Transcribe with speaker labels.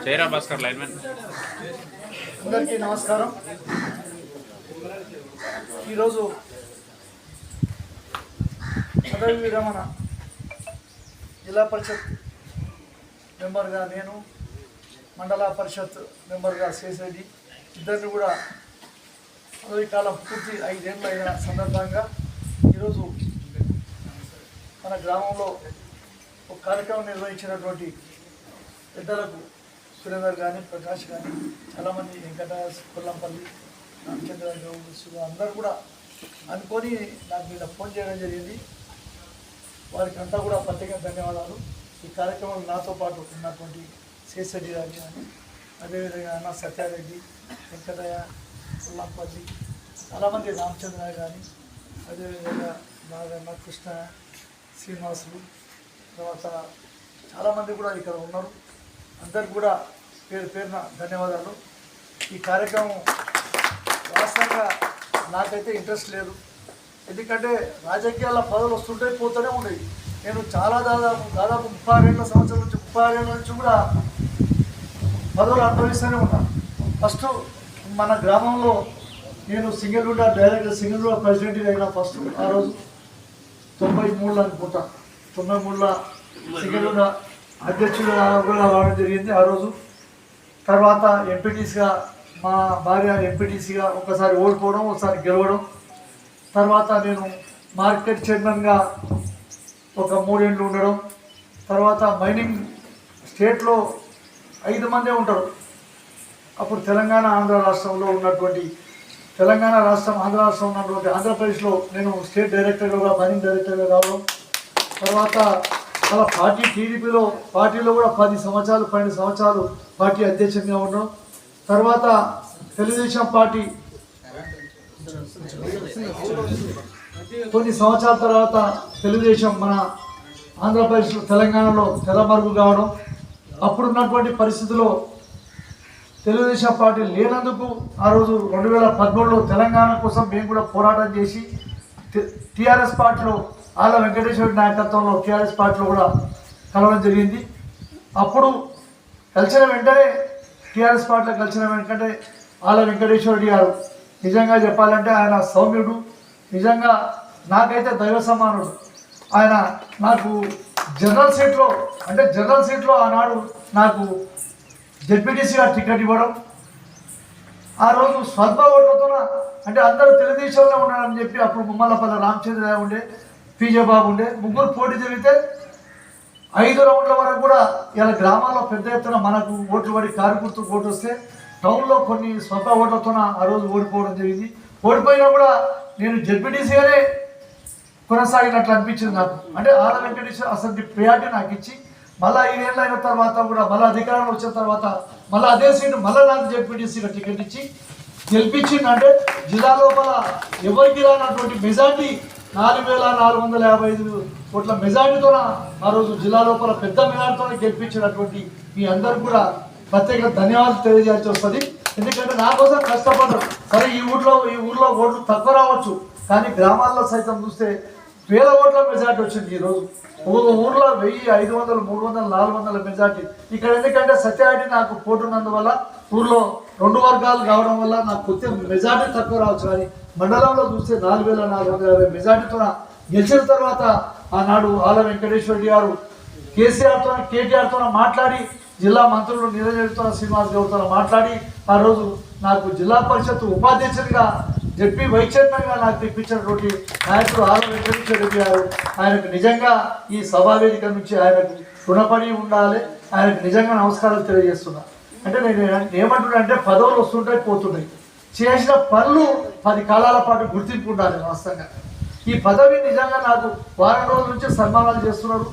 Speaker 1: చేయరా భాస్కర్ లైన్మెన్.
Speaker 2: అందరికీ నమస్కారం. ఈరోజు పదవి విరమణ జిల్లా పరిషత్ మెంబర్గా నేను, మండల పరిషత్ మెంబర్గా శేషరెడ్డి ఇద్దరిని కూడా పదవి కాలం పూర్తి 5 ఏళ్ళు అయిన సందర్భంగా ఈరోజు మన గ్రామంలో ఒక కార్యక్రమం నిర్వహించినటువంటి పెద్దలకు సురేందర్ కానీ, ప్రకాష్ కానీ, చాలామంది వెంకటాస్, కొల్లంపల్లి, రామచంద్ర గౌడ్ అందరూ కూడా అనుకొని నాకు మీద ఫోన్ చేయడం జరిగింది. వారికి అంతా కూడా ప్రత్యేక ధన్యవాదాలు. ఈ కార్యక్రమం నాతో పాటు ఉన్నటువంటి శేషరెడ్డి గారి కానీ, అదేవిధంగా అన్న సత్యారెడ్డి, వెంకటయ్య, కొల్లంపల్లి, చాలామంది రామచంద్ర కానీ, అదేవిధంగా నాగన్న, కృష్ణ, శ్రీనివాసులు, తర్వాత చాలామంది కూడా ఇక్కడ ఉన్నారు. అందరికి కూడా పేరు పేరున ధన్యవాదాలు. ఈ కార్యక్రమం వాస్తవంగా నాకైతే ఇంట్రెస్ట్ లేదు, ఎందుకంటే రాజకీయాల పదవులు వస్తుంటే పోతూనే ఉండేవి. నేను చాలా దాదాపు 36 సంవత్సరాల నుంచి 36 ఏళ్ళ నుంచి కూడా పదవులు అనుభవిస్తూనే ఉన్నాను. ఫస్ట్ మన గ్రామంలో నేను సింగిల్వుడ్ డైరెక్టర్, సింగిల్వుడ్ ప్రెసిడెంట్ అయినా ఫస్ట్ ఆ రోజు 93లో అనుకుంటా, 93లో సింగిల్వుడ్ అధ్యక్షుడు కూడా రావడం జరిగింది ఆ రోజు. తర్వాత ఎంపీటీసీగా మా భార్య ఎంపీటీసీగా ఒకసారి ఓడిపోవడం, ఒకసారి గెలవడం. తర్వాత నేను మార్కెట్ చైర్మన్గా ఒక 3 ఏళ్ళు ఉండడం. తర్వాత మైనింగ్ స్టేట్లో 5 మందే ఉంటారు. అప్పుడు తెలంగాణ ఆంధ్ర రాష్ట్రంలో ఉన్నటువంటి తెలంగాణ రాష్ట్రం, ఆంధ్ర రాష్ట్రం ఉన్నటువంటి ఆంధ్రప్రదేశ్లో నేను స్టేట్ డైరెక్టర్గా, మైనింగ్ డైరెక్టర్గా రావడం. తర్వాత అలా పార్టీలో కూడా 10 సంవత్సరాలు 12 సంవత్సరాలు పార్టీ అధ్యక్షంగా ఉండడం. తర్వాత తెలుగుదేశం పార్టీ కొన్ని సంవత్సరాల తర్వాత తెలుగుదేశం మన ఆంధ్రప్రదేశ్లో, తెలంగాణలో తెరమరుగు కావడం. అప్పుడున్నటువంటి పరిస్థితుల్లో తెలుగుదేశం పార్టీ లేనందుకు ఆ రోజు 2013లో తెలంగాణ కోసం మేము కూడా పోరాటం చేసి టీఆర్ఎస్ పార్టీలో ఆళ్ళ వెంకటేశ్వర నాయకత్వంలో టీఆర్ఎస్ పార్టీలో కూడా కలవడం జరిగింది. అప్పుడు కలిసిన వెంటనే టీఆర్ఎస్ పార్టీలో కలిసిన వెంటనే ఆళ్ళ వెంకటేశ్వరరెడ్డి గారు నిజంగా చెప్పాలంటే ఆయన సౌమ్యుడు, నిజంగా నాకైతే దైవ సమానుడు. ఆయన నాకు జనరల్ సీట్లో ఆనాడు నాకు జెడ్పీటీసీగా టికెట్ ఇవ్వడం. ఆ రోజు స్వల్ప ఓట్లతో, అంటే అందరూ తెలుగుదేశంలో ఉన్నారని చెప్పి అప్పుడు ముమ్మలపల్లి రామచంద్ర ఉండే, పీజే బాబు ఉండే, ముగ్గురు పోటీ జరిగితే 5 రౌండ్ల వరకు కూడా ఇలా గ్రామాల్లో పెద్ద ఎత్తున మనకు ఓట్లు పడి కారు గుర్తు ఓటు వస్తే టౌన్లో కొన్ని స్వల్ప ఓట్లతో ఆ రోజు ఓడిపోవడం జరిగింది. ఓడిపోయినా కూడా నేను జెడ్పీటీసీగానే కొనసాగినట్లు అనిపించింది నాకు. అంటే ఆళ్ళ వెంకటేశ్వర అసలు ప్రియారిటీ నాకు ఇచ్చి మళ్ళీ 5 ఏళ్ళు అయిన తర్వాత కూడా మళ్ళీ అధికారంలో వచ్చిన తర్వాత మళ్ళీ అదే సీటు మళ్ళీ నాకు జెడ్పీటీసీగా టికెట్ ఇచ్చి గెలిపించింది. అంటే జిల్లా లోపల ఎవరికి రానటువంటి మెజార్టీ 4455 కోట్ల మెజార్టీతో ఆ రోజు జిల్లా లోపల పెద్ద మెజార్టీతో గెలిపించినటువంటి మీ అందరికి కూడా ప్రత్యేక ధన్యవాదాలు తెలియజేయాల్సి వస్తుంది. ఎందుకంటే నా కోసం కష్టపడ్డారు. సరే ఈ ఊర్లో ఓట్లు తక్కువ రావచ్చు, కానీ గ్రామాల్లో సైతం చూస్తే 1000 ఓట్ల మెజార్టీ వచ్చింది. ఈరోజు ఊర్లో 1000, 500, 300, 400 మెజార్టీ. ఇక్కడ ఎందుకంటే సత్యారెడ్డి నాకు పోటున్నందువల్ల ఊర్లో 2 వర్గాలు కావడం వల్ల నాకు కొద్దిగా మెజార్టీ తక్కువ రావచ్చు, కానీ మండలంలో చూస్తే 4450 మెజార్టీతో గెలిచిన తర్వాత ఆనాడు ఆళ్ళ వెంకటేశ్వరరెడ్డి గారు కేటీఆర్తో మాట్లాడి, జిల్లా మంత్రులు నిరంజన్తో, శ్రీనివాస్ గౌడ్తో మాట్లాడి ఆ రోజు నాకు జిల్లా పరిషత్ ఉపాధ్యక్షుడిగా, జెడ్పీ వైస్ చైర్మన్గా నాకు తెప్పించినటువంటి నాయకుడు ఆళ్ళ వెంకటేశ్వరరెడ్డి గారు. ఆయనకు నిజంగా ఈ సభావేదిక నుంచి ఆయనకు రుణపడి ఉండాలి. ఆయనకు నిజంగా నమస్కారాలు తెలియజేస్తున్నా. అంటే నేను ఏమంటున్నా అంటే పదవులు వస్తుంటాయి, పోతున్నాయి. చేసిన పనులు 10 కాలాల పాటు గుర్తింపు ఉండాలి. వాస్తవంగా ఈ పదవి నిజంగా నాకు వారం రోజుల నుంచి సన్మానాలు చేస్తున్నారు.